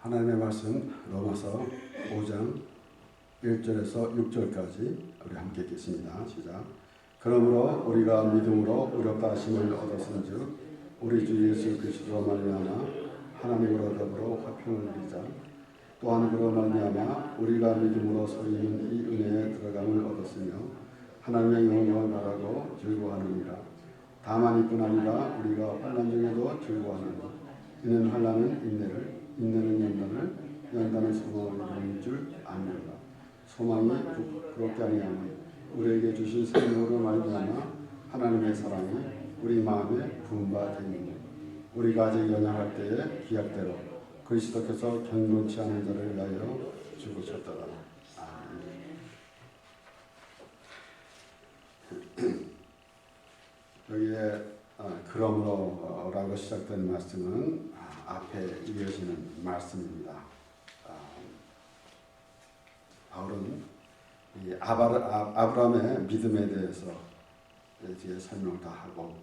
하나님의 말씀 로마서 5장 1절에서 6절까지 우리 함께 읽겠습니다. 시작. 그러므로 우리가 믿음으로 의롭다 하심을 얻었은즉 우리 주 예수 그리스도로 말미암아 하나님으로 더불어 화평을 누리자. 또한 그로 말미암아 우리가 믿음으로 소리는 이 은혜에 들어감을 얻었으며 하나님의 영광을 바라고 즐거워하느니라. 다만 이뿐 아니라 우리가 환난 중에도 즐거워하느니 이는 환난은 인내를, 인내는 연단을, 연단은 소망을 이루는 줄 아느니라. 소망이 부끄럽게 아니하니 우리에게 주신 생명으로 말미암아 하나님의 사랑이 우리 마음에 부은 바 되느니 우리가 아직 연약할 때에 기약대로 그리스도께서 경건치 않은 자를 위하여 죽으셨더라. 여기에 그러므로라고 시작된 말씀은 앞에 이어지는 말씀입니다. 바울은 이 아브라함의 믿음에 대해서 이제 설명을 다 하고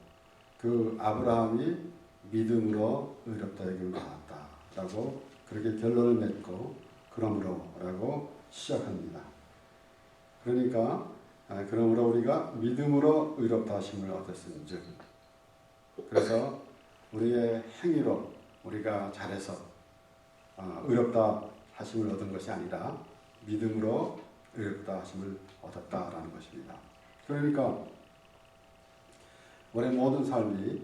그 아브라함이 믿음으로 의롭다 여김을 받았다라고 그렇게 결론을 맺고 그러므로라고 시작합니다. 그러니까 그러므로 우리가 믿음으로 의롭다 하심을 얻었은즉, 그래서 우리의 행위로 우리가 잘해서 의롭다 하심을 얻은 것이 아니라 믿음으로 의롭다 하심을 얻었다라는 것입니다. 그러니까 우리의 모든 삶이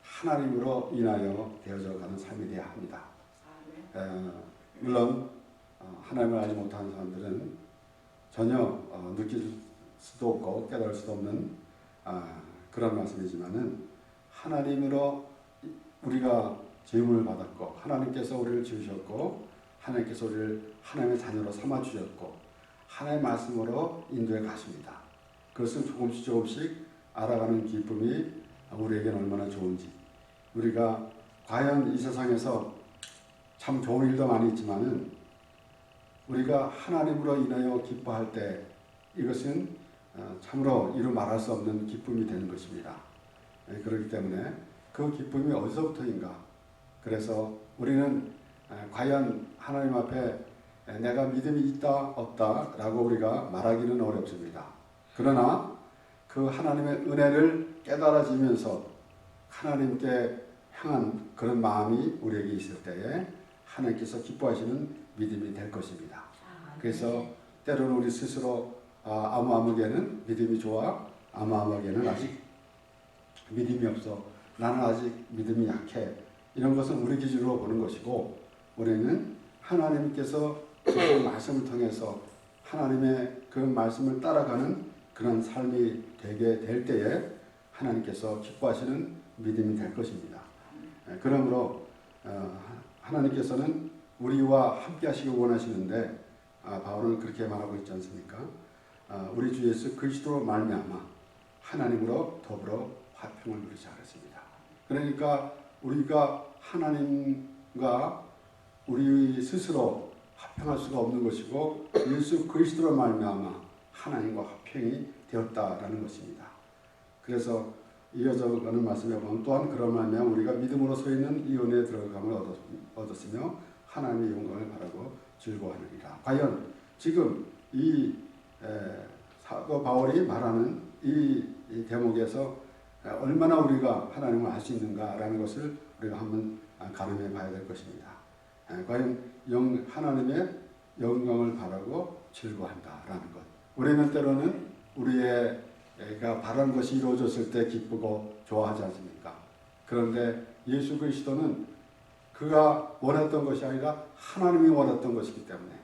하나님으로 인하여 되어져 가는 삶이 되어야 합니다. 물론 하나님을 알지 못하는 사람들은 전혀 느낄 수도 없고 깨달을 수도 없는 그런 말씀이지만은 하나님으로 우리가 지음을 받았고 하나님께서 우리를 지으셨고 하나님께서 우리를 하나님의 자녀로 삼아주셨고 하나님의 말씀으로 인도해 가십니다. 그것은 조금씩 알아가는 기쁨이 우리에게는 얼마나 좋은지, 우리가 과연 이 세상에서 참 좋은 일도 많이 있지만은 우리가 하나님으로 인하여 기뻐할 때 이것은 참으로 이루 말할 수 없는 기쁨이 되는 것입니다. 그렇기 때문에 그 기쁨이 어디서부터인가? 그래서 우리는 과연 하나님 앞에 내가 믿음이 있다 없다 라고 우리가 말하기는 어렵습니다. 그러나 그 하나님의 은혜를 깨달아지면서 하나님께 향한 그런 마음이 우리에게 있을 때에 하나님께서 기뻐하시는 믿음이 될 것입니다. 그래서 때로는 우리 스스로 아무에게는 믿음이 좋아, 아무에게는 아직 믿음이 없어, 나는 아직 믿음이 약해, 이런 것은 우리 기준으로 보는 것이고, 우리는 하나님께서 그 말씀을 통해서 하나님의 그 말씀을 따라가는 그런 삶이 되게 될 때에 하나님께서 기뻐하시는 믿음이 될 것입니다. 그러므로 하나님께서는 우리와 함께 하시길 원하시는데 바울은 그렇게 말하고 있지 않습니까? 우리 주 예수 그리스도로 말미암아 하나님으로 더불어 화평을 누리자 그랬습니다. 그러니까 우리가 하나님과 우리 스스로 화평할 수가 없는 것이고 예수 그리스도로 말미암아 하나님과 화평이 되었다라는 것입니다. 그래서 이어져 가는 말씀에 보면 또한 그런 말미암아 우리가 믿음으로 서 있는 이 은혜에 들어감을 얻었으며 하나님의 영광을 바라고 즐거워하느니라. 과연 지금 이 사도 바울이 말하는 이 대목에서 얼마나 우리가 하나님을 알 수 있는가라는 것을 우리가 한번 가늠해 봐야 될 것입니다. 과연 하나님의 영광을 바라고 즐거워한다라는 것. 우리는 때로는 우리가 바라는 것이 이루어졌을 때 기쁘고 좋아하지 않습니까? 그런데 예수 그리스도는 그가 원했던 것이 아니라 하나님이 원했던 것이기 때문에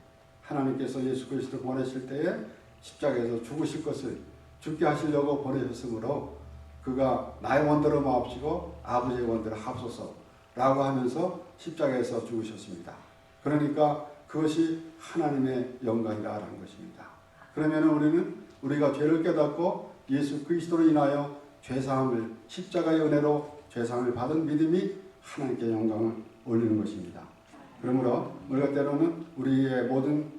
하나님께서 예수 그리스도를 보내실 때에 십자가에서 죽으실 것을 죽게 하시려고 보내셨으므로 그가 나의 원대로 마옵시고 아버지의 원대로 하옵소서라고 하면서 십자가에서 죽으셨습니다. 그러니까 그것이 하나님의 영광이라는 것입니다. 그러면 우리는 우리가 죄를 깨닫고 예수 그리스도로 인하여 죄사함을 십자가의 은혜로 죄사함을 받은 믿음이 하나님께 영광을 올리는 것입니다. 그러므로 우리가 때로는 우리의 모든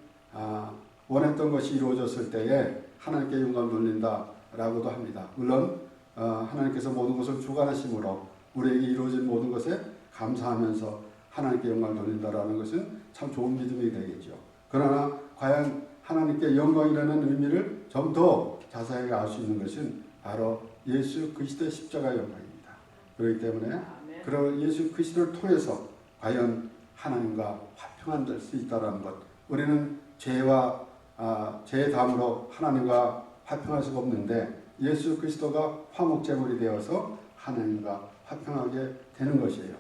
원했던 것이 이루어졌을 때에 하나님께 영광을 돌린다라고도 합니다. 물론 하나님께서 모든 것을 주관하심으로 우리에게 이루어진 모든 것에 감사하면서 하나님께 영광을 돌린다라는 것은 참 좋은 믿음이 되겠죠. 그러나 과연 하나님께 영광이라는 의미를 좀 더 자세하게 알 수 있는 것은 바로 예수 그리스도의 십자가의 영광입니다. 그렇기 때문에 그런 예수 그리스도를 통해서 과연 하나님과 화평한 될 수 있다는 것, 우리는 죄 다음으로 하나님과 화평할 수가 없는데 예수 그리스도가 화목제물이 되어서 하나님과 화평하게 되는 것이에요.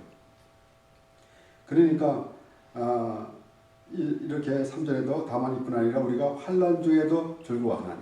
그러니까 이렇게 3절에도 다만 이뿐 아니라 우리가 환난 중에도 즐거워하나니,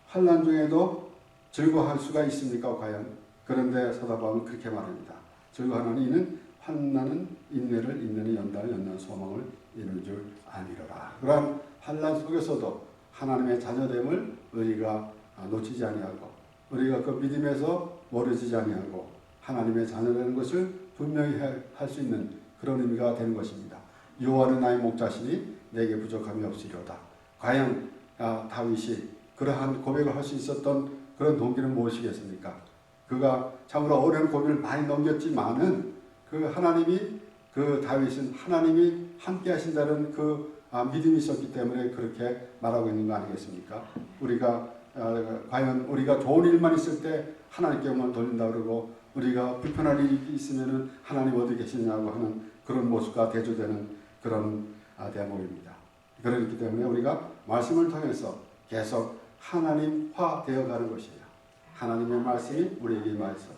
환난 중에도 즐거워할 수가 있습니까 과연? 그런데 사도 바울은 그렇게 말합니다. 즐거워하나니 이는 환난은 인내를, 인내는 연단을, 연단은 소망을 이룰 줄 아니로라. 그러한 환난 속에서도 하나님의 자녀됨을 우리가 놓치지 아니하고, 우리가 그 믿음에서 멀어지지 아니하고 하나님의 자녀되는 것을 분명히 할 수 있는 그런 의미가 되는 것입니다. 여호와는 나의 목자시니 내게 부족함이 없으리로다. 과연 다윗이 그러한 고백을 할 수 있었던 그런 동기는 무엇이겠습니까? 그가 참으로 어려운 고비를 많이 넘겼지만은 그 하나님이, 그 다윗은 하나님이 함께 하신다는 그 믿음이 있었기 때문에 그렇게 말하고 있는 거 아니겠습니까? 우리가 과연 우리가 좋은 일만 있을 때 하나님께 영광을 돌린다 그러고, 우리가 불편한 일이 있으면은 하나님 어디 계시냐고 하는 그런 모습과 대조되는 그런 대목입니다. 그렇기 때문에 우리가 말씀을 통해서 계속 하나님화 되어 가는 것이에요. 하나님의 말씀이 우리에게 임하여서,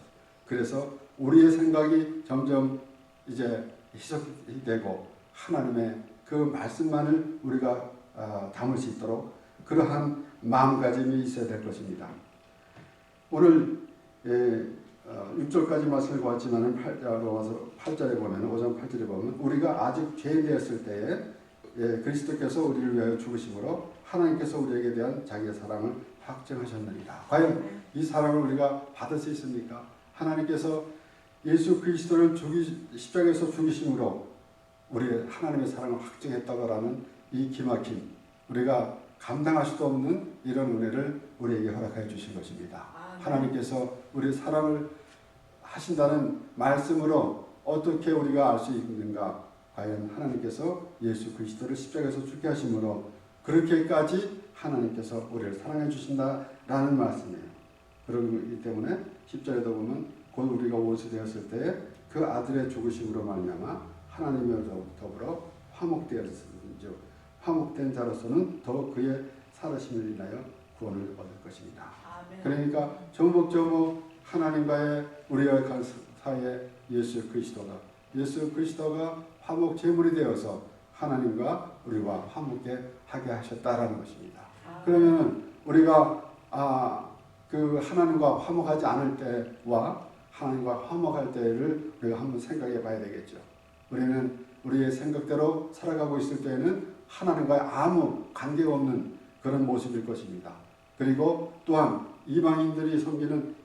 그래서 우리의 생각이 점점 이제 희석이 되고 하나님의 그 말씀만을 우리가 담을 수 있도록 그러한 마음가짐이 있어야 될 것입니다. 오늘 6절까지 말씀을 보았지만 8절에 보면, 5장 8절에 보면 우리가 아직 죄인 되었을 때에 그리스도께서 우리를 위하여 죽으심으로 하나님께서 우리에게 대한 자기의 사랑을 확증하셨느니라. 과연 이 사랑을 우리가 받을 수 있습니까? 하나님께서 예수 그리스도를 십자가에서 죽이심으로 우리 하나님의 사랑을 확증했다라는 이 기막힘, 우리가 감당할 수도 없는 이런 은혜를 우리에게 허락하여 주신 것입니다. 하나님께서 우리의 사랑을 하신다는 말씀으로 어떻게 우리가 알 수 있는가? 과연 하나님께서 예수 그리스도를 십자가에서 죽게 하심으로 그렇게까지 하나님께서 우리를 사랑해 주신다라는 말씀이에요. 그렇기 때문에 10절에도 보면 곧 우리가 원수 되었을 때 그 아들의 죽으심으로 말미암아 하나님과 더불어 화목된 자로서는 더욱 그의 살으심을 인하여 구원을 얻을 것입니다. 아멘. 그러니까 정복적으로 하나님과의 우리의 사이에 예수 그리스도가 화목 제물이 되어서 하나님과 우리와 화목게 하게 하셨다라는 것입니다. 그러면 우리가 그 하나님과 화목하지 않을 때와 하나님과 화목할 때를 우리가 한번 생각해 봐야 되겠죠. 우리는 우리의 생각대로 살아가고 있을 때에는 하나님과 아무 관계가 없는 그런 모습일 것입니다. 그리고 또한 이방인들이 섬기는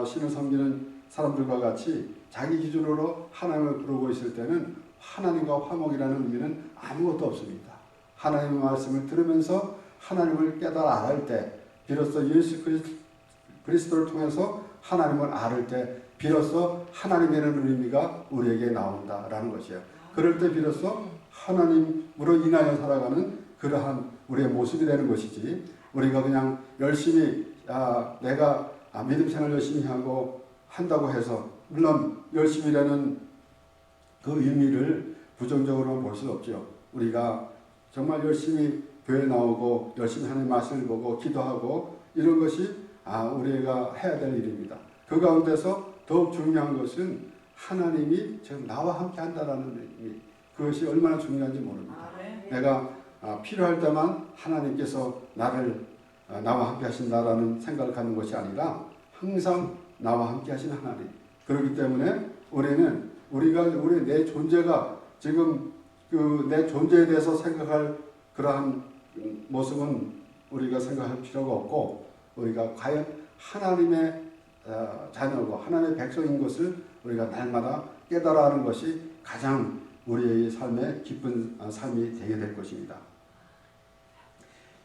신을 섬기는 사람들과 같이 자기 기준으로 하나님을 부르고 있을 때는 하나님과 화목이라는 의미는 아무것도 없습니다. 하나님의 말씀을 들으면서 하나님을 깨달아 알 때, 비로소 예수 그리스도를 통해서 하나님을 알을 때 비로소 하나님이라는 의미가 우리에게 나온다라는 것이에요. 그럴 때 비로소 하나님으로 인하여 살아가는 그러한 우리의 모습이 되는 것이지, 우리가 그냥 열심히 내가 믿음 생활 열심히 하고 한다고 해서, 물론 열심히라는 그 의미를 부정적으로 볼 수 없죠. 우리가 정말 열심히 교회 나오고 열심히 하나님 말씀을 보고 기도하고 이런 것이 우리가 해야 될 일입니다. 그 가운데서 더욱 중요한 것은 하나님이 지금 나와 함께 한다라는 의미, 그것이 얼마나 중요한지 모릅니다. 내가 필요할 때만 하나님께서 나와 함께 하신다라는 생각을 갖는 것이 아니라 항상 나와 함께 하신 하나님. 그렇기 때문에 우리는 내 존재가 지금 내 존재에 대해서 생각할 그러한 모습은 우리가 생각할 필요가 없고, 우리가 과연 하나님의 자녀고 하나님의 백성인 것을 우리가 날마다 깨달아 하는 것이 가장 우리의 삶의 기쁜 삶이 되게 될 것입니다.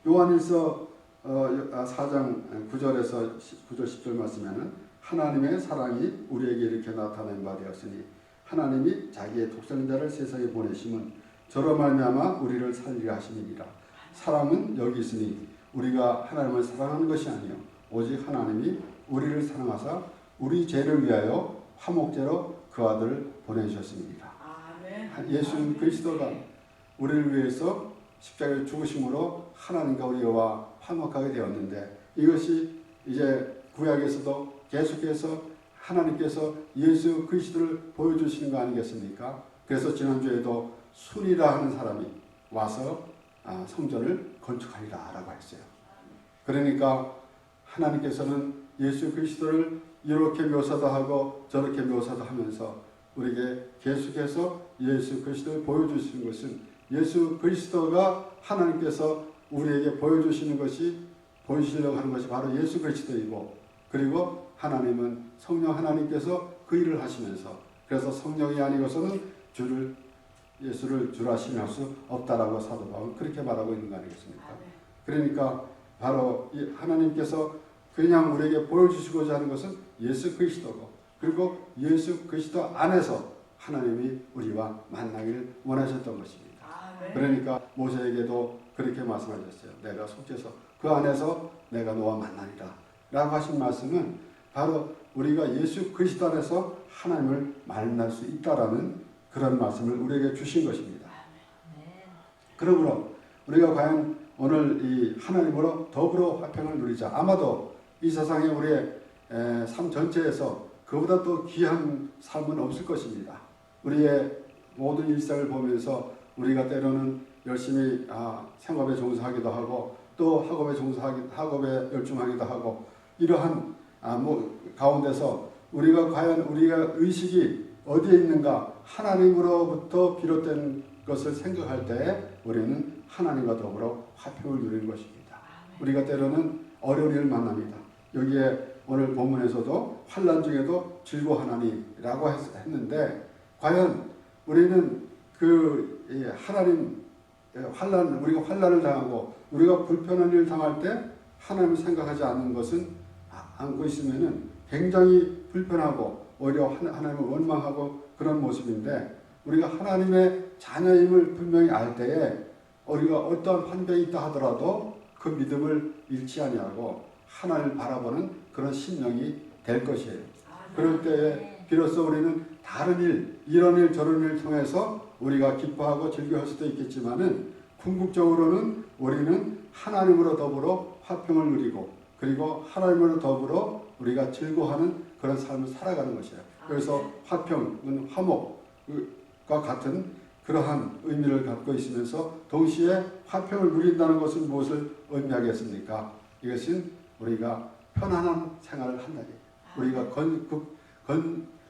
요한일서 4장 9절에서 9절 10절 말씀에는 하나님의 사랑이 우리에게 이렇게 나타낸 바 되었으니 하나님이 자기의 독생자를 세상에 보내심은 저로 말미암아 우리를 살리려 하심이니라. 사랑은 여기 있으니 우리가 하나님을 사랑하는 것이 아니요 오직 하나님이 우리를 사랑하사 우리 죄를 위하여 화목제로 그 아들을 보내주셨습니다. 예수 그리스도가 우리를 위해서 십자가에 죽으심으로 하나님과 우리와 화목하게 되었는데, 이것이 이제 구약에서도 계속해서 하나님께서 예수 그리스도를 보여주시는 거 아니겠습니까? 그래서 지난주에도 순이라 하는 사람이 와서 성전을 건축하리라 라고 했어요. 그러니까 하나님께서는 예수 그리스도를 이렇게 묘사도 하고 저렇게 묘사도 하면서 우리에게 계속해서 예수 그리스도를 보여주시는 것은, 예수 그리스도가 하나님께서 우리에게 보여주시는 것이, 보여주시려고 하는 것이 바로 예수 그리스도이고, 그리고 하나님은 성령 하나님께서 그 일을 하시면서, 그래서 성령이 아니고서는 예수를 주라 시인할 수 없다라고 사도 바울은 그렇게 말하고 있는 거 아니겠습니까? 그러니까 바로 이 하나님께서 그냥 우리에게 보여주시고자 하는 것은 예수 그리스도고, 그리고 예수 그리스도 안에서 하나님이 우리와 만나기를 원하셨던 것입니다. 그러니까 모세에게도 그렇게 말씀하셨어요. 내가 속죄서 그 안에서 내가 너와 만나리라 라고 하신 말씀은 바로 우리가 예수 그리스도 안에서 하나님을 만날 수 있다라는 그런 말씀을 우리에게 주신 것입니다. 그러므로 우리가 과연 오늘 이 하나님으로 더불어 화평을 누리자. 아마도 이 세상에 우리의 삶 전체에서 그보다 또 귀한 삶은 없을 것입니다. 우리의 모든 일상을 보면서 우리가 때로는 열심히 생업에 종사하기도 하고, 또 학업에 열중하기도 하고, 이러한 가운데서 우리가 과연 우리가 의식이 어디에 있는가, 하나님으로부터 비롯된 것을 생각할 때 우리는 하나님과 더불어 화평을 누리는 것입니다. 우리가 때로는 어려운 일을 만납니다. 여기에 오늘 본문에서도 환난 중에도 즐거워하나니라고 했는데, 과연 우리는 그 하나님 우리가 환난을 당하고 우리가 불편한 일을 당할 때 하나님을 생각하지 않는 것은 않고 있으면은 굉장히 불편하고 오히려 하나님을 원망하고 그런 모습인데, 우리가 하나님의 자녀임을 분명히 알 때에 우리가 어떠한 환경이 있다 하더라도 그 믿음을 잃지 아니하고 하나님을 바라보는 그런 심령이 될 것이에요. 그럴 때에 비로소 우리는 다른 일, 이런 일 저런 일을 통해서 우리가 기뻐하고 즐거워할 수도 있겠지만은, 궁극적으로는 우리는 하나님으로 더불어 화평을 누리고, 그리고 하나님으로 더불어 우리가 즐거워하는 그런 삶을 살아가는 것이에요. 그래서 화평은 화목과 같은 그러한 의미를 갖고 있으면서 동시에 화평을 누린다는 것은 무엇을 의미하겠습니까? 이것은 우리가 편안한 생활을 한다는 거예요. 우리가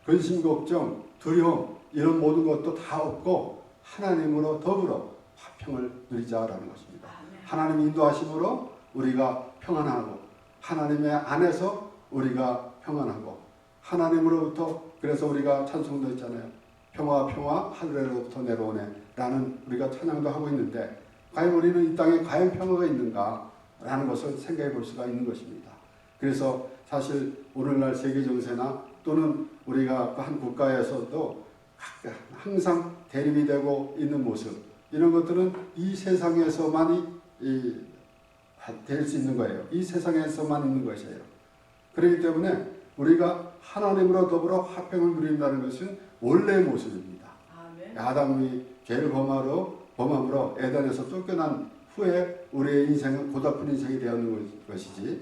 근심, 걱정, 두려움 이런 모든 것도 다 없고 하나님으로 더불어 화평을 누리자라는 것입니다. 하나님 인도하심으로 우리가 평안하고, 하나님의 안에서 우리가 평안하고, 하나님으로부터, 그래서 우리가 찬송도 있잖아요. 평화 하늘로부터 내려오네 라는 우리가 찬양도 하고 있는데, 과연 우리는 이 땅에 과연 평화가 있는가 라는 것을 생각해 볼 수가 있는 것입니다. 그래서 사실 오늘날 세계 정세나 또는 우리가 한 국가에서도 항상 대립이 되고 있는 모습, 이런 것들은 이 세상에서만이 될 수 있는 거예요. 이 세상에서만 있는 것이에요. 그렇기 때문에 우리가 하나님으로 더불어 화평을 누린다는 것은 원래의 모습입니다. 아담이 죄를 범함으로 에덴에서 쫓겨난 후에 우리의 인생은 고달픈 인생이 되었는 것이지,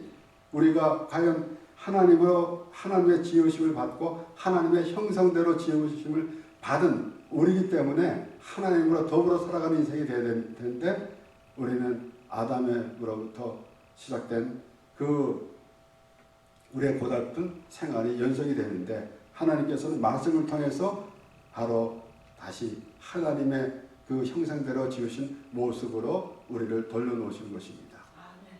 우리가 과연 하나님의 지으심을 받고 하나님의 형상대로 지으심을 받은 우리이기 때문에 하나님으로 더불어 살아가는 인생이 되어야 되는데, 우리는 아담으로부터 시작된 그 우리의 고달픈 생활이 연속이 되는데, 하나님께서는 말씀을 통해서 바로 다시 하나님의 그 형상대로 지으신 모습으로 우리를 돌려놓으신 것입니다.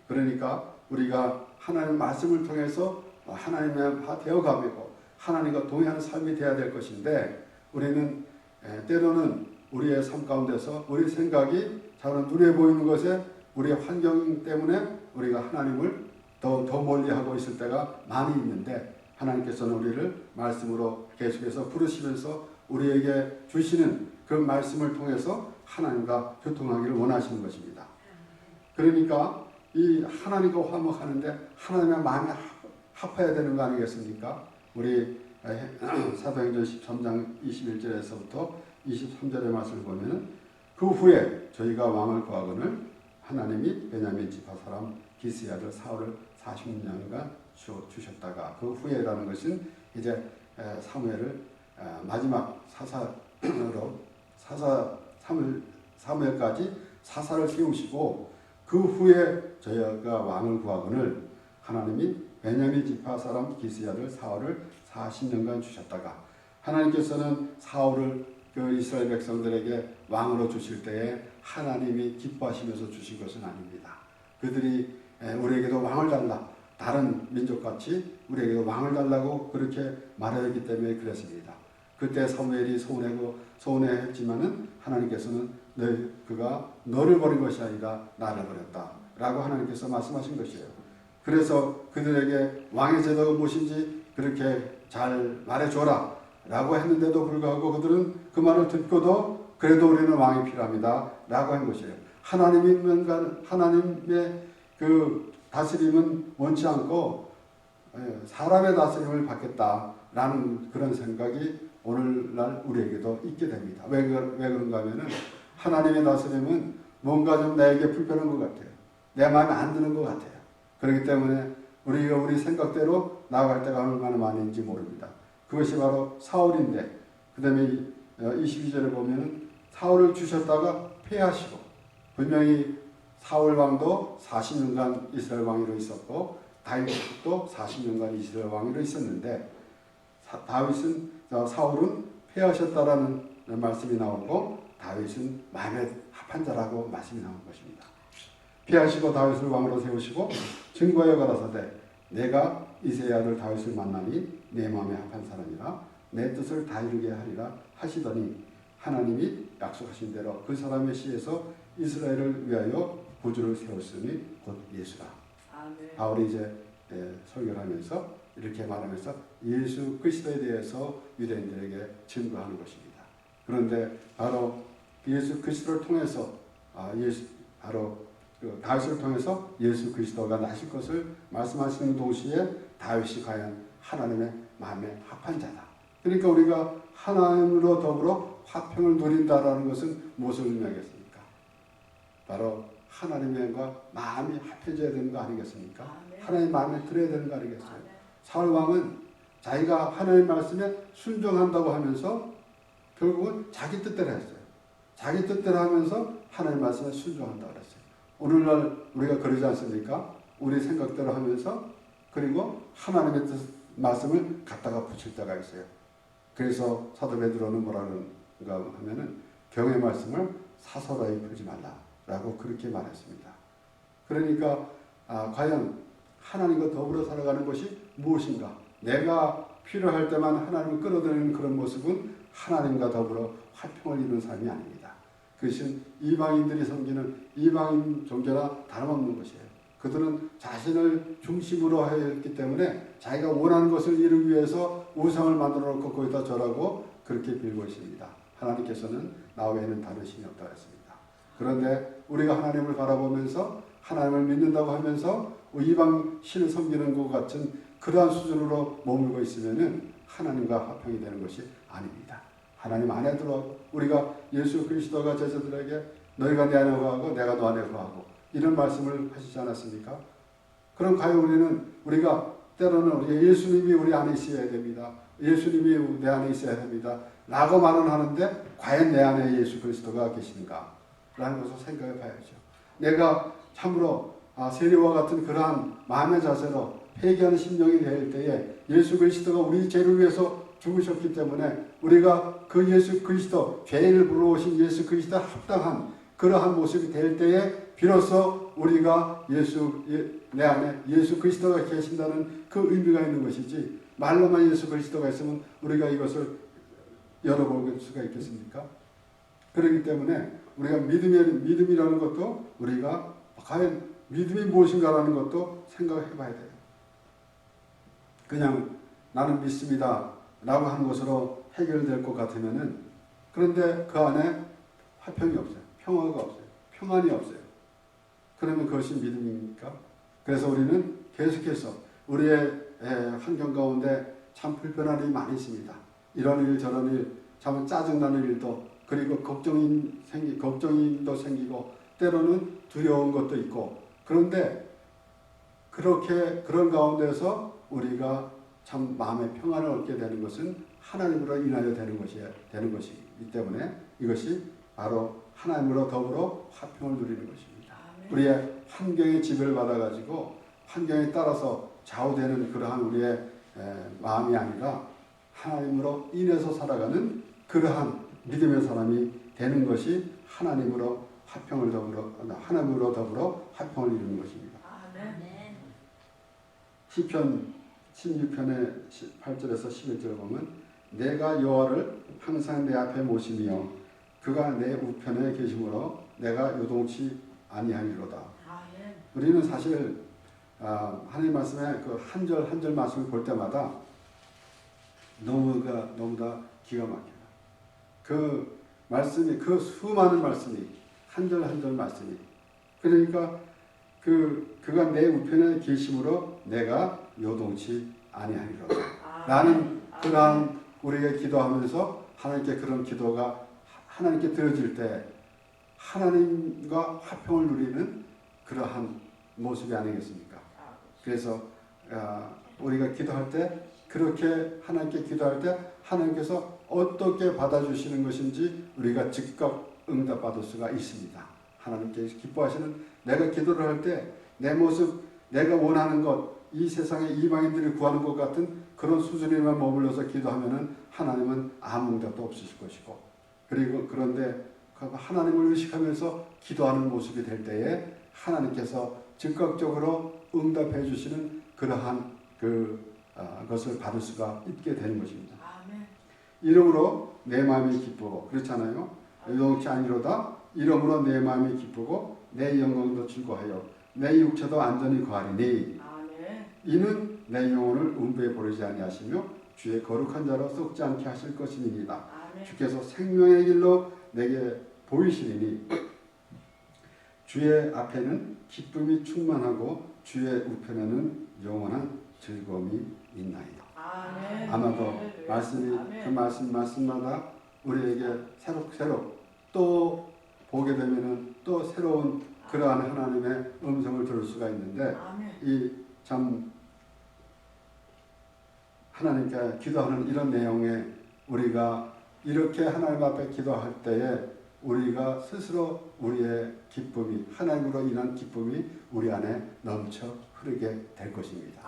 그러니까 우리가 하나님의 말씀을 통해서 하나님의 되어가고 하나님과 동행하는 삶이 되어야 될 것인데, 우리는 때로는 우리의 삶 가운데서 우리 생각이 저는 눈에 보이는 것에 우리의 환경 때문에 우리가 하나님을 더 멀리하고 있을 때가 많이 있는데, 하나님께서는 우리를 말씀으로 계속해서 부르시면서 우리에게 주시는 그 말씀을 통해서 하나님과 교통하기를 원하시는 것입니다. 그러니까 이 하나님과 화목하는데 하나님의 마음이 합해야 되는 거 아니겠습니까? 우리 사도행전 13장 21절에서부터 23절의 말씀을 보면 그 후에 저희가 왕을 구하거늘 하나님이 베냐민 지파 사람 기스의 아들 사울을 40년간 주셨다가 그 후에라는 것은 이제 사무엘을 마지막 사사로 사무엘까지 사사를 세우시고 그 후에 저희가 왕을 구하거늘 하나님이 베냐민 지파 사람 기스의 아들 사울을 40년간 주셨다가 하나님께서는 사울을 그 이스라엘 백성들에게 왕으로 주실 때에 하나님이 기뻐하시면서 주신 것은 아닙니다. 그들이 우리에게도 왕을 달라, 다른 민족같이 우리에게도 왕을 달라고 그렇게 말하였기 때문에 그랬습니다. 그때 사무엘이 서운해했지만은 하나님께서는 그가 너를 버린 것이 아니라 나를 버렸다 라고 하나님께서 말씀하신 것이에요. 그래서 그들에게 왕의 제도가 무엇인지 그렇게 잘 말해줘라 라고 했는데도 불구하고 그들은 그 말을 듣고도 그래도 우리는 왕이 필요합니다 라고 한 것이에요. 하나님의 그 다스림은 원치 않고 사람의 다스림을 받겠다라는 그런 생각이 오늘날 우리에게도 있게 됩니다. 왜 그런가 하면은 하나님의 다스림은 뭔가 좀 나에게 불편한 것 같아요. 내 마음에 안 드는 것 같아요. 그렇기 때문에 우리가 우리 생각대로 나아갈 때가 얼마나 많은지 모릅니다. 그것이 바로 사울인데 그 다음에 22절에 보면 사울을 주셨다가 폐하시고 분명히 사울 왕도 40년간 이스라엘 왕위로 있었고 다윗도 40년간 이스라엘 왕위로 있었는데 사울은 폐하셨다라는 말씀이 나오고 다윗은 마음에 합한 자라고 말씀이 나온 것입니다. 피하시고 다윗을 왕으로 세우시고 증거하여 가라사대 내가 이새의 아들 다윗을 만나니 내 마음에 합한 사람이라 내 뜻을 다 이루게 하리라 하시더니 하나님이 약속하신 대로 그 사람의 씨에서 이스라엘을 위하여 구주를 세웠으니 곧 예수라. 바울이 이제 설교를 하면서 이렇게 말하면서 예수 그리스도에 대해서 유대인들에게 증거하는 것입니다. 그런데 바로 예수 그리스도를 통해서 바로 그 다윗을 통해서 예수 그리스도가 나실 것을 말씀하시는 동시에 다윗이 과연 하나님의 마음에 합한 자다. 그러니까 우리가 하나님으로 더불어 화평을 누린다라는 것은 무엇을 의미하겠습니까? 바로 하나님과 마음이 합해져야 되는 거 아니겠습니까? 하나님 마음에 들어야 되는 거 아니겠어요? 사울 왕은 자기가 하나님 말씀에 순종한다고 하면서 결국은 자기 뜻대로 했어요. 자기 뜻대로 하면서 하나님 말씀에 순종한다고 그랬어요. 오늘날 우리가 그러지 않습니까? 우리 생각대로 하면서 그리고 하나님의 말씀을 갖다가 붙일 때가 있어요. 그래서 사도 베드로는 뭐라는가 하면은 경의 말씀을 사설하에 풀지 말라라고 그렇게 말했습니다. 그러니까 과연 하나님과 더불어 살아가는 것이 무엇인가? 내가 필요할 때만 하나님을 끌어들이는 그런 모습은 하나님과 더불어 화평을 이루는 삶이 아닙니다. 그것은 이방인들이 섬기는 이방인 종교나 다름없는 것이에요. 그들은 자신을 중심으로 했기 때문에 자기가 원하는 것을 이루기 위해서 우상을 만들어 놓고 거기다 절하고 그렇게 빌고 있습니다. 하나님께서는 나 외에는 다른 신이 없다고 했습니다. 그런데 우리가 하나님을 바라보면서 하나님을 믿는다고 하면서 이방 신을 섬기는 것 같은 그러한 수준으로 머물고 있으면은 하나님과 화평이 되는 것이 아닙니다. 하나님 안에 들어가고 우리가 예수 그리스도가 제자들에게 너희가 내 안에 거하고 내가 너 안에 거하고 이런 말씀을 하시지 않았습니까? 그럼 과연 우리가 때로는 우리 예수님이 우리 안에 있어야 됩니다. 예수님이 내 안에 있어야 됩니다. 라고 말은 하는데 과연 내 안에 예수 그리스도가 계신가? 라는 것을 생각해 봐야죠. 내가 참으로 세리와 같은 그러한 마음의 자세로 회개하는 심령이 될 때에 예수 그리스도가 우리 죄를 위해서 죽으셨기 때문에 우리가 그 예수 그리스도 죄인을 불러오신 예수 그리스도에 합당한 그러한 모습이 될 때에 비로소 우리가 내 안에 예수 그리스도가 계신다는 그 의미가 있는 것이지 말로만 예수 그리스도가 있으면 우리가 이것을 열어볼 수가 있겠습니까? 그렇기 때문에 우리가 믿음이라는 것도 우리가 과연 믿음이 무엇인가라는 것도 생각해 봐야 돼요. 그냥 나는 믿습니다 라고 하는 것으로 해결될 것 같으면은 그런데 그 안에 화평이 없어요. 평화가 없어요. 평안이 없어요. 그러면 그것이 믿음입니까? 그래서 우리는 계속해서 우리의 환경 가운데 참 불편한 일이 많이 있습니다. 이런 일 저런 일, 참 짜증나는 일도, 그리고 걱정도 생기고 때로는 두려운 것도 있고, 그런데 그렇게 그런 가운데서 우리가 참 마음의 평안을 얻게 되는 것은 하나님으로 인하여 되는 것이기 때문에 이것이 바로 하나님으로 더불어 화평을 누리는 것입니다. 우리의 환경에 지배를 받아가지고 환경에 따라서 좌우되는 그러한 우리의 마음이 아니라 하나님으로 인해서 살아가는 그러한 믿음의 사람이 되는 것이 하나님으로 더불어 화평을 이루는 것입니다. 시편 16편의 8절에서 11절을 보면 내가 여호와를 항상 내 앞에 모시며 그가 내 우편에 계심으로 내가 요동치 아니하리로다. 우리는 사실 하나님 말씀에 그 한 절 한 절 말씀을 볼 때마다 너무 다 기가 막혀요. 그 말씀이, 그 수많은 말씀이, 한 절 한 절 말씀이, 그러니까 그가 내 우편에 계심으로 내가 요동치 아니하리로다. 나는 그러한 우리가 기도하면서 하나님께 그런 기도가 하나님께 들어질 때 하나님과 화평을 누리는 그러한 모습이 아니겠습니까? 그래서 우리가 기도할 때, 그렇게 하나님께 기도할 때 하나님께서 어떻게 받아주시는 것인지 우리가 즉각 응답받을 수가 있습니다. 하나님께서 기뻐하시는, 내가 기도를 할 때 내 모습, 내가 원하는 것, 이 세상의 이방인들이 구하는 것 같은 그런 수준에만 머물러서 기도하면은 하나님은 아무 응답도 없으실 것이고, 그리고 그런데 하나님을 의식하면서 기도하는 모습이 될 때에 하나님께서 즉각적으로 응답해 주시는 그러한 것을 받을 수가 있게 되는 것입니다. 이러므로 내 마음이 기쁘고, 그렇잖아요. 요동치 아니로다. 이러므로 내 마음이 기쁘고 내 영광도 즐거하여 내 육체도 안전히 거하리니 이는 내 영혼을 음부에 버리지 아니하시며 주의 거룩한 자로 썩지 않게 하실 것이니이다. 주께서 생명의 길로 내게 보이시리니 주의 앞에는 기쁨이 충만하고 주의 우편에는 영원한 즐거움이 있나이다. 아마도 말씀이 그 말씀마다 우리에게 새로 또 보게 되면은 또 새로운 그러한 하나님의 음성을 들을 수가 있는데, 이 참 하나님께 기도하는 이런 내용에 우리가 이렇게 하나님 앞에 기도할 때에 우리가 스스로 우리의 기쁨이, 하나님으로 인한 기쁨이 우리 안에 넘쳐 흐르게 될 것입니다.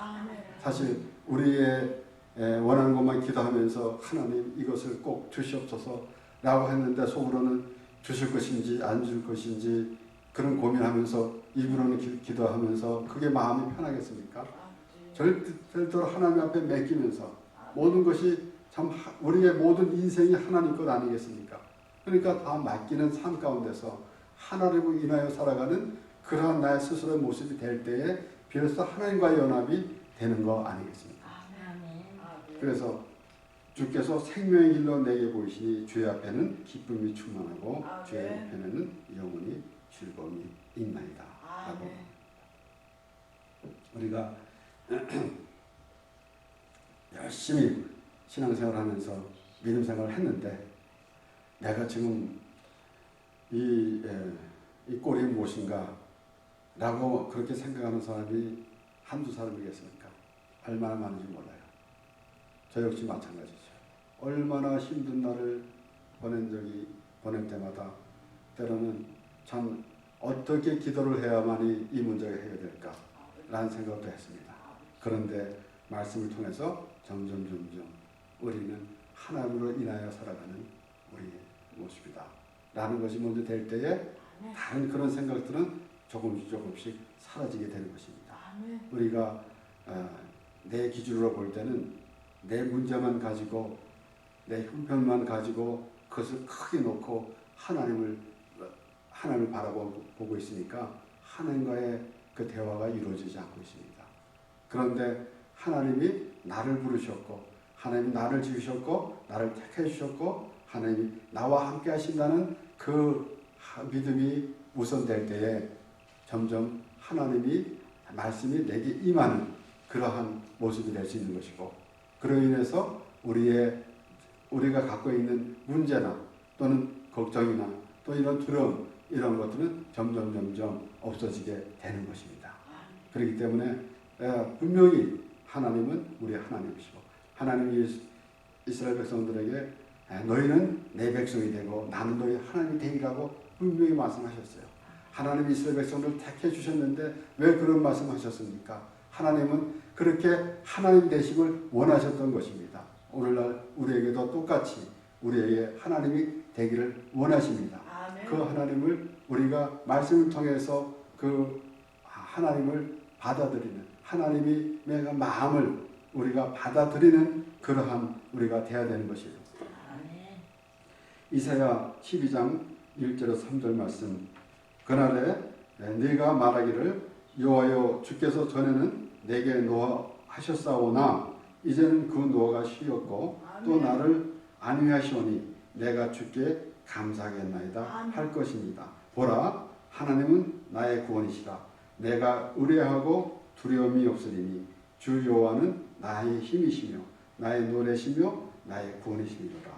사실 우리의 원하는 것만 기도하면서 하나님 이것을 꼭 주시옵소서 라고 했는데 속으로는 주실 것인지 안 줄 것인지 그런 고민하면서 입으로는 기도하면서 그게 마음이 편하겠습니까? 절대로 하나님 앞에 맡기면서 모든 것이 참 우리의 모든 인생이 하나님 것 아니겠습니까? 그러니까 다 맡기는 삶 가운데서 하나님을 인하여 살아가는 그러한 나의 스스로의 모습이 될 때에 비로소 하나님과의 연합이 되는 거 아니겠습니까? 그래서 주께서 생명의 길로 내게 보이시니 주의 앞에는 기쁨이 충만하고 주의 우편에는 영원히 즐거움이 있나이다. 라고 우리가 열심히 신앙생활하면서 믿음생활을 했는데 내가 지금 이 꼴이 무엇인가 라고 그렇게 생각하는 사람이 한두 사람이겠습니까? 얼마나 많은지 몰라요. 저 역시 마찬가지죠. 얼마나 힘든 날을 보낼 때마다 때로는 참 어떻게 기도를 해야만이 이 문제가 해결될까 라는 생각도 했습니다. 그런데 말씀을 통해서 점점 우리는 하나님으로 인하여 살아가는 우리의 모습이다 라는 것이 먼저 될 때에 다른 그런 생각들은 조금씩 사라지게 되는 것입니다. 우리가 내 기준으로 볼 때는 내 문제만 가지고 내 형편만 가지고 그것을 크게 놓고 하나님을 바라보고 있으니까 하나님과의 그 대화가 이루어지지 않고 있습니다. 그런데 하나님이 나를 부르셨고 하나님 나를 지으셨고 나를 택해 주셨고 하나님이 나와 함께 하신다는 그 믿음이 우선될 때에 점점 하나님이 말씀이 내게 임하는 그러한 모습이 될 수 있는 것이고, 그로 인해서 우리가 갖고 있는 문제나 또는 걱정이나 또 이런 두려움 이런 것들은 점점 없어지게 되는 것입니다. 그렇기 때문에 분명히 하나님은 우리 하나님이시고 하나님이 이스라엘 백성들에게 너희는 내 백성이 되고 나는 너희 하나님이 되리라고 분명히 말씀하셨어요. 하나님이 이스라엘 백성들을 택해 주셨는데 왜 그런 말씀하셨습니까? 하나님은 그렇게 하나님 되심을 원하셨던 것입니다. 오늘날 우리에게도 똑같이 우리에게 하나님이 되기를 원하십니다. 아멘. 그 하나님을 우리가 말씀을 통해서 그 하나님을 받아들이는 하나님의 마음을 우리가 받아들이는 그러한 우리가 되어야 되는 것이에요. 아멘. 이사야 12장 1절에서 3절 말씀. 그날에 네가 말하기를 여호와여 주께서 전에는 내게 노하셨사오나 이제는 그 노가 쉬었고 또 나를 안위하시오니 내가 주께 감사하겠나이다 할 것입니다. 보라 하나님은 나의 구원이시라. 내가 의뢰하고 두려움이 없으리니 주 여호와는 나의 힘이시며 나의 노래시며 나의 구원이시니라.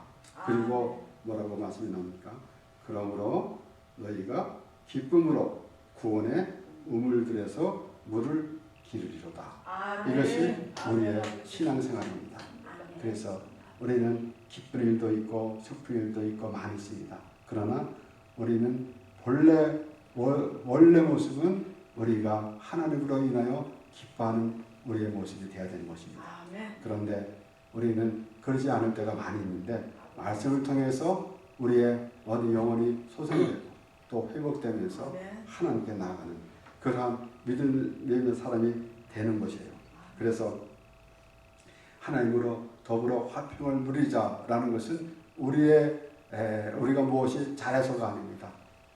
그리고 뭐라고 말씀이 나옵니까? 그러므로 너희가 기쁨으로 구원의 우물들에서 물을 기르리로다. 이것이 우리의 신앙생활입니다. 그래서 우리는 기쁜 일도 있고 슬픈 일도 있고 많이 있습니다. 그러나 우리는 원래 모습은 우리가 하나님으로 인하여 기뻐하는 우리의 모습이 되어야 되는 것입니다. 그런데 우리는 그러지 않을 때가 많이 있는데 말씀을 통해서 우리의 어느 영혼이 소생되고 또 회복되면서 하나님께 나아가는 그러한 믿음의 있는 사람이 되는 것이에요. 그래서 하나님으로 더불어 화평을 누리자라는 것은 우리가 무엇이 잘해서가 아닙니다.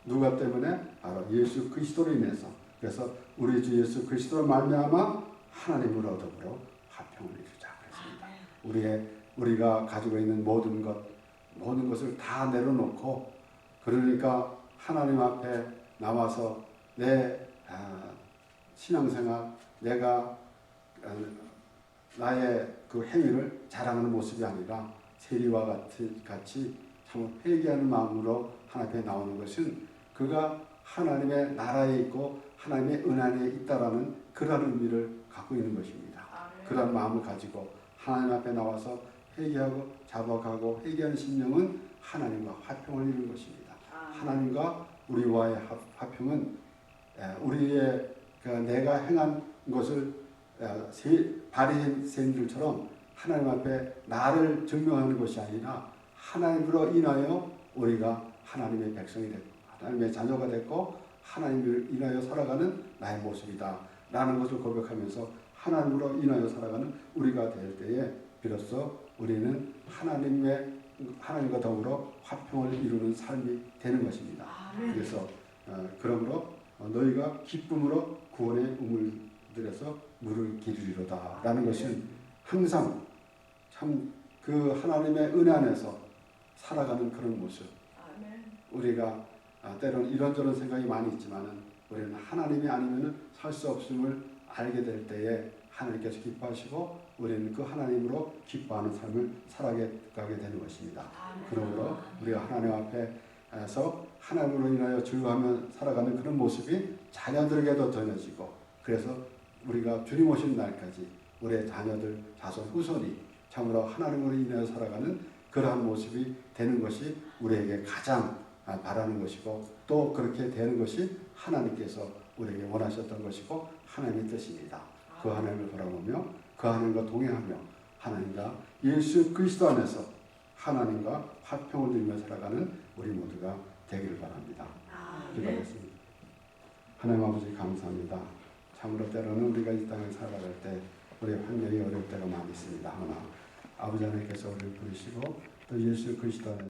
누가 때문에? 바로 예수 그리스도로 인해서. 그래서 우리 주 예수 그리스도로 말미암아 하나님으로 더불어 화평을 이루자 그랬습니다. 우리가 가지고 있는 모든 것을 다 내려놓고 그러니까 하나님 앞에 나와서 내 신앙생활, 내가 나의 그 행위를 자랑하는 모습이 아니라 세리와 같이 참 회개하는 마음으로 하나님 앞에 나오는 것은 그가 하나님의 나라에 있고 하나님의 은혜에 있다라는 그런 의미를 갖고 있는 것입니다. 그런 마음을 가지고 하나님 앞에 나와서 회개하고 자복하고 회개하는 심령은 하나님과 화평을 이루는 것입니다. 하나님과 우리와의 화평은 우리의 내가 행한 것을 바리새인들처럼 하나님 앞에 나를 증명하는 것이 아니라 하나님으로 인하여 우리가 하나님의 백성이 됐고 하나님의 자녀가 됐고 하나님을 인하여 살아가는 나의 모습이다 라는 것을 고백하면서 하나님으로 인하여 살아가는 우리가 될 때에 비로소 우리는 하나님과 더불어 화평을 이루는 삶이 되는 것입니다. 그래서 그러므로 너희가 기쁨으로 구원의 우물들에서 물을 기르리로다 라는 것은 항상 참 그 하나님의 은혜 안에서 살아가는 그런 모습. 우리가 때로는 이런저런 생각이 많이 있지만은 우리는 하나님이 아니면은 살 수 없음을 알게 될 때에 하나님께서 기뻐하시고 우리는 그 하나님으로 기뻐하는 삶을 살아가게 되는 것입니다. 그러므로 우리가 하나님 앞에서 하나님으로 인하여 즐거워하며 살아가는 그런 모습이 자녀들에게도 전해지고 그래서 우리가 주님 오신 날까지 우리의 자녀들, 자손, 후손이 참으로 하나님으로 인하여 살아가는 그러한 모습이 되는 것이 우리에게 가장 바라는 것이고 또 그렇게 되는 것이 하나님께서 우리에게 원하셨던 것이고 하나님의 뜻입니다. 그 하나님을 바라보며 그 하나님과 동행하며 하나님과 예수 그리스도 안에서 하나님과 화평을 누리며 살아가는 우리 모두가 되기를 바랍니다. 기도하겠습니다. 하나님 아버지 감사합니다. 참으로 때로는 우리가 이 땅을 살아갈 때 우리의 환경이 어려울 때가 많이 있습니다. 하나 아버지 하나님께서 우리를 부르시고 또 예수 그리스도